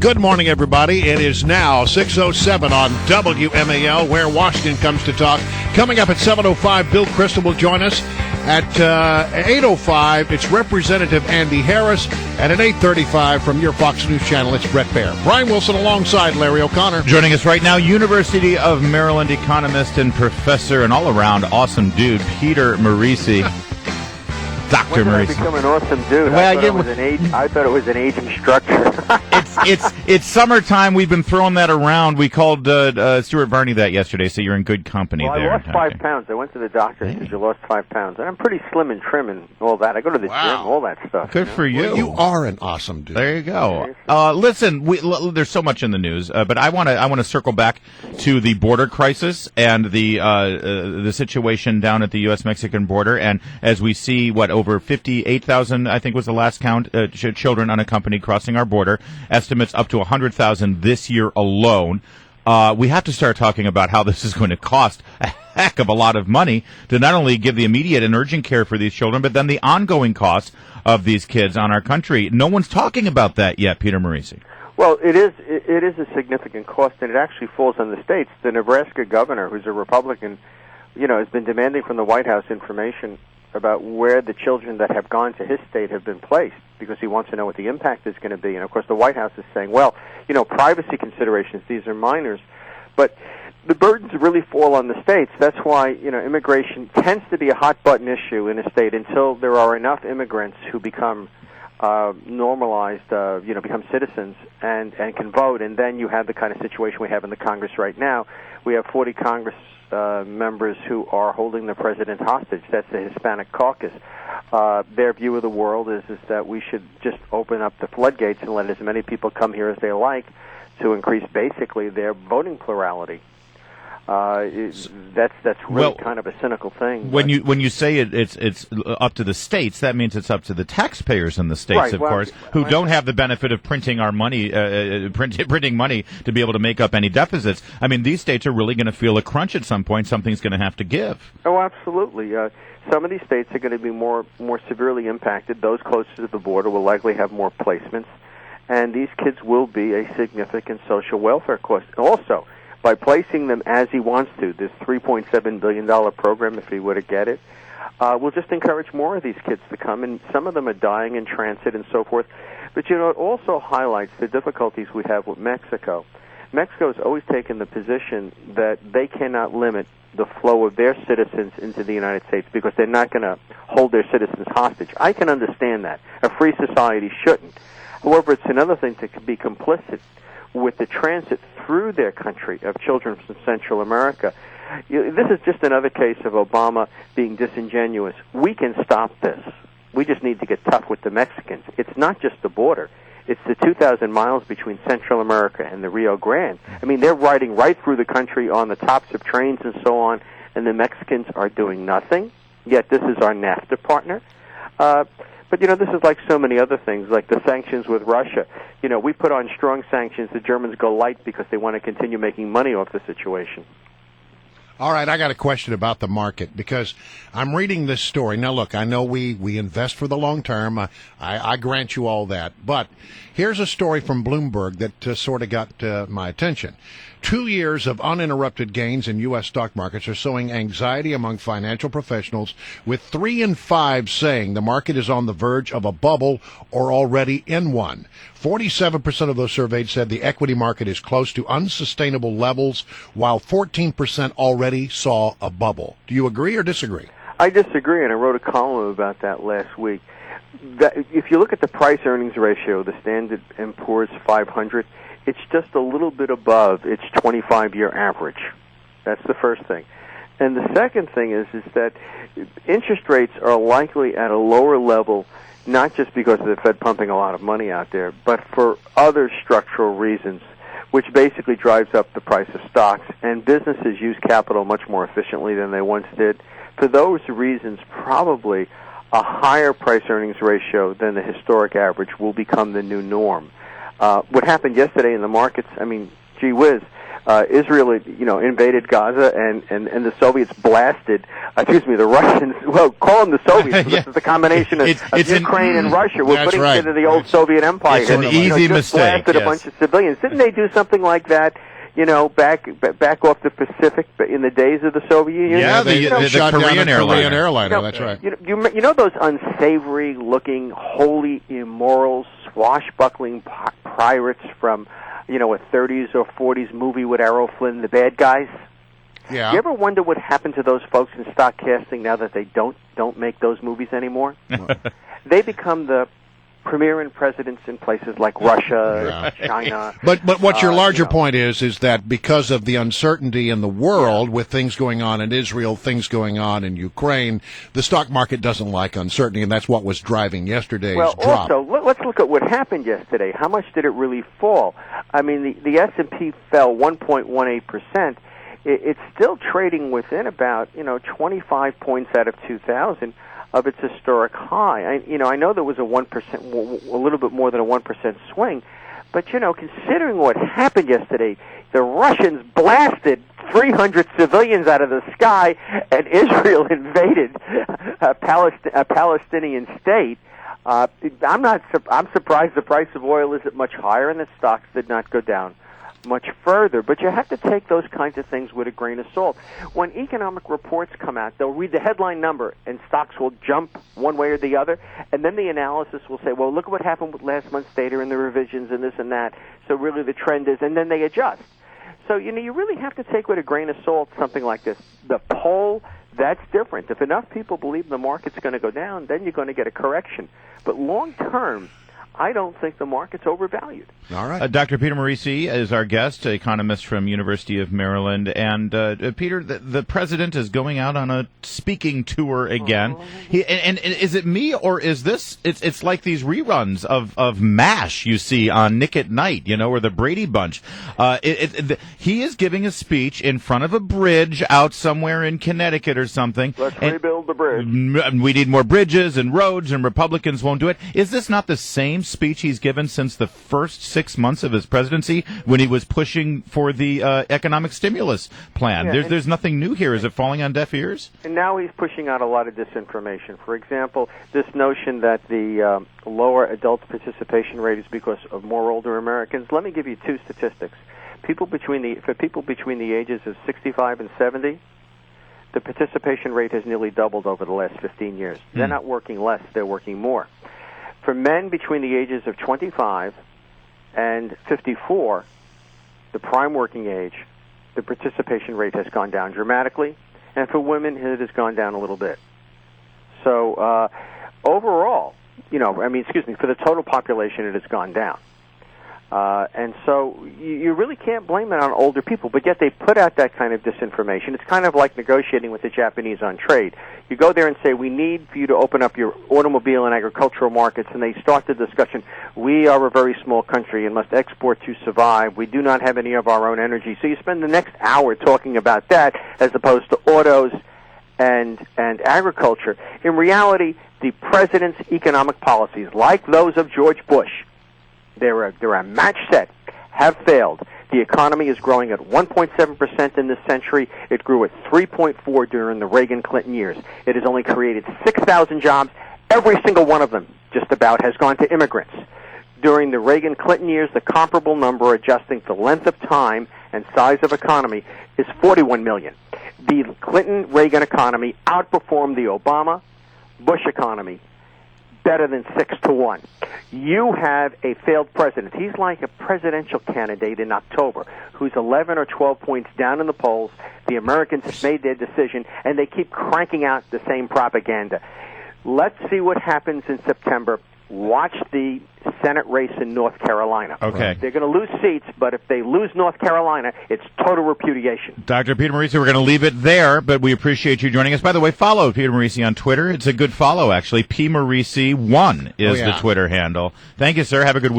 Good morning, everybody. It is now 6:07 on WMAL, where Washington comes to talk. Coming up at 7:05, Bill Kristol will join us. At 8:05, it's Representative Andy Harris. And at 8:35, from your Fox News channel, it's Brett Baer. Brian Wilson alongside Larry O'Connor. Joining us right now, University of Maryland economist and professor and all-around awesome dude, Peter Morici. Dr. When Morici. did I become an awesome dude? Well, I thought it was an aging structure. It's summertime. We've been throwing that around. We called Stuart Varney that yesterday, so you're in good company there. I lost 5 pounds. I went to the doctor and said, you lost 5 pounds. And I'm pretty slim and trim and all that. I go to the gym, all that stuff. Good for you. Well, you are an awesome dude. There you go. Listen, there's so much in the news, but I want to circle back to the border crisis and the situation down at the U.S.-Mexican border. And as we see, over 58,000, I think was the last count, children unaccompanied crossing our border. Estimates up to 100,000 this year alone. We have to start talking about how this is going to cost a heck of a lot of money to not only give the immediate and urgent care for these children, but then the ongoing costs of these kids on our country. No one's talking about that yet, Peter Morici. Well, it is a significant cost, and it actually falls on the states. The Nebraska governor, who's a Republican, has been demanding from the White House information about where the children that have gone to his state have been placed, because he wants to know what the impact is going to be. And, of course, the White House is saying, well, privacy considerations, these are minors. But the burdens really fall on the states. That's why, immigration tends to be a hot-button issue in a state until there are enough immigrants who become normalized, become citizens and can vote. And then you have the kind of situation we have in the Congress right now. We have 40 Congress members who are holding the president hostage. That's the Hispanic caucus. Their view of the world is that we should just open up the floodgates and let as many people come here as they like to increase basically their voting plurality. That's really kind of a cynical thing. When you say it's up to the states, that means it's up to the taxpayers in the states, right, of course, who don't have the benefit of printing our money, printing money to be able to make up any deficits. I mean, these states are really going to feel a crunch at some point. Something's going to have to give. Oh, absolutely. Some of these states are going to be more severely impacted. Those closer to the border will likely have more placements, and these kids will be a significant social welfare cost. Also, by placing them as he wants to, this $3.7 billion program, if he were to get it, will just encourage more of these kids to come, and some of them are dying in transit and so forth. But, it also highlights the difficulties we have with Mexico. Mexico has always taken the position that they cannot limit the flow of their citizens into the United States because they're not going to hold their citizens hostage. I can understand that. A free society shouldn't. However, it's another thing to be complicit with the transit through their country of children from Central America. This is just another case of Obama being disingenuous. We can stop this. We just need to get tough with the Mexicans. It's not just the border. It's the 2,000 miles between Central America and the Rio Grande. I mean, they're riding right through the country on the tops of trains and so on, and the Mexicans are doing nothing, yet this is our NAFTA partner. But, this is like so many other things, like the sanctions with Russia. We put on strong sanctions. The Germans go light because they want to continue making money off the situation. All right, I got a question about the market because I'm reading this story. Now, look, I know we invest for the long term. I grant you all that. But here's a story from Bloomberg that sort of got my attention. 2 years of uninterrupted gains in U.S. stock markets are sowing anxiety among financial professionals, with 3 in 5 saying the market is on the verge of a bubble or already in one. 47% of those surveyed said the equity market is close to unsustainable levels, while 14% already saw a bubble. Do you agree or disagree? I disagree, and I wrote a column about that last week. If you look at the price-earnings ratio, the Standard & Poor's 500, it's just a little bit above its 25-year average. That's the first thing. And the second thing is that interest rates are likely at a lower level, not just because of the Fed pumping a lot of money out there, but for other structural reasons, which basically drives up the price of stocks. And businesses use capital much more efficiently than they once did. For those reasons, probably a higher price-earnings ratio than the historic average will become the new norm. What happened yesterday in the markets, gee whiz, Israel, invaded Gaza, and the Soviets blasted. The Russians. Well, call them the Soviets. Yeah. This is the combination of Ukraine and Russia. We're putting right. together the old Soviet Empire. It's an easy just mistake. Blasted a bunch of civilians. Didn't they do something like that? Back off the Pacific in the days of the Soviet Union. Yeah, they the shot down Korean a airliner. Korean airliner. That's right. You know those unsavory-looking, wholly immoral, swashbuckling pirates from, a 30s or 40s movie with Errol Flynn, The Bad Guys? Yeah. You ever wonder what happened to those folks in stock casting now that they don't make those movies anymore? They become the premier presidents in places like Russia, China. But what your larger point is that because of the uncertainty in the world with things going on in Israel, things going on in Ukraine, the stock market doesn't like uncertainty, and that's what was driving yesterday's drop. Also, let's look at what happened yesterday. How much did it really fall? I mean, the S&P fell 1.18%. It's still trading within about 25 points out of 2,000 of its historic high. I know there was a 1%, a little bit more than a 1% swing, but considering what happened yesterday, the Russians blasted 300 civilians out of the sky, and Israel invaded a Palestinian state. I'm surprised the price of oil isn't much higher, and the stocks did not go down much further, but you have to take those kinds of things with a grain of salt. When economic reports come out, they'll read the headline number, and stocks will jump one way or the other, and then the analysis will say, well, look at what happened with last month's data and the revisions and this and that, so really the trend is, and then they adjust. So, you really have to take with a grain of salt something like this. The poll, that's different. If enough people believe the market's going to go down, then you're going to get a correction. But long term, I don't think the market's overvalued. All right. Dr. Peter Morici is our guest, economist from University of Maryland. And Peter, the president is going out on a speaking tour again. And is it me, or is this? It's like these reruns of MASH you see on Nick at Night, or the Brady Bunch. He is giving a speech in front of a bridge out somewhere in Connecticut or something. Let's rebuild the bridge. We need more bridges and roads, and Republicans won't do it. Is this not the same speech he's given since the first 6 months of his presidency when he was pushing for the economic stimulus plan? Yeah, there's nothing new here. Is it falling on deaf ears? And now he's pushing out a lot of disinformation. For example, this notion that the lower adult participation rate is because of more older Americans. Let me give you two statistics. For people between the ages of 65 and 70, the participation rate has nearly doubled over the last 15 years. They're not working less, they're working more. For men between the ages of 25 and 54, the prime working age, the participation rate has gone down dramatically, and for women, it has gone down a little bit. So overall, for the total population, it has gone down. And so you really can't blame it on older people, but yet they put out that kind of disinformation. It's kind of like negotiating with the Japanese on trade. You go there and say, we need for you to open up your automobile and agricultural markets, and they start the discussion, we are a very small country and must export to survive. We do not have any of our own energy. So you spend the next hour talking about that as opposed to autos and agriculture. In reality, the president's economic policies, like those of George Bush, they're a match set, have failed. The economy is growing at 1.7% in this century. It grew at 3.4% during the Reagan-Clinton years. It has only created 6,000 jobs. Every single one of them, just about, has gone to immigrants. During the Reagan-Clinton years, the comparable number, adjusting for length of time and size of economy, is 41 million. The Clinton-Reagan economy outperformed the Obama-Bush economy better than 6-1. You have a failed president. He's like a presidential candidate in October who's 11 or 12 points down in the polls. The Americans have made their decision, and they keep cranking out the same propaganda. Let's see what happens in September. Watch the Senate race in North Carolina. Okay. They're going to lose seats, but if they lose North Carolina, it's total repudiation. Dr. Peter Morici, we're going to leave it there, but we appreciate you joining us. By the way, follow Peter Morici on Twitter. It's a good follow, actually. P. Morici1 is the Twitter handle. Thank you, sir. Have a good week.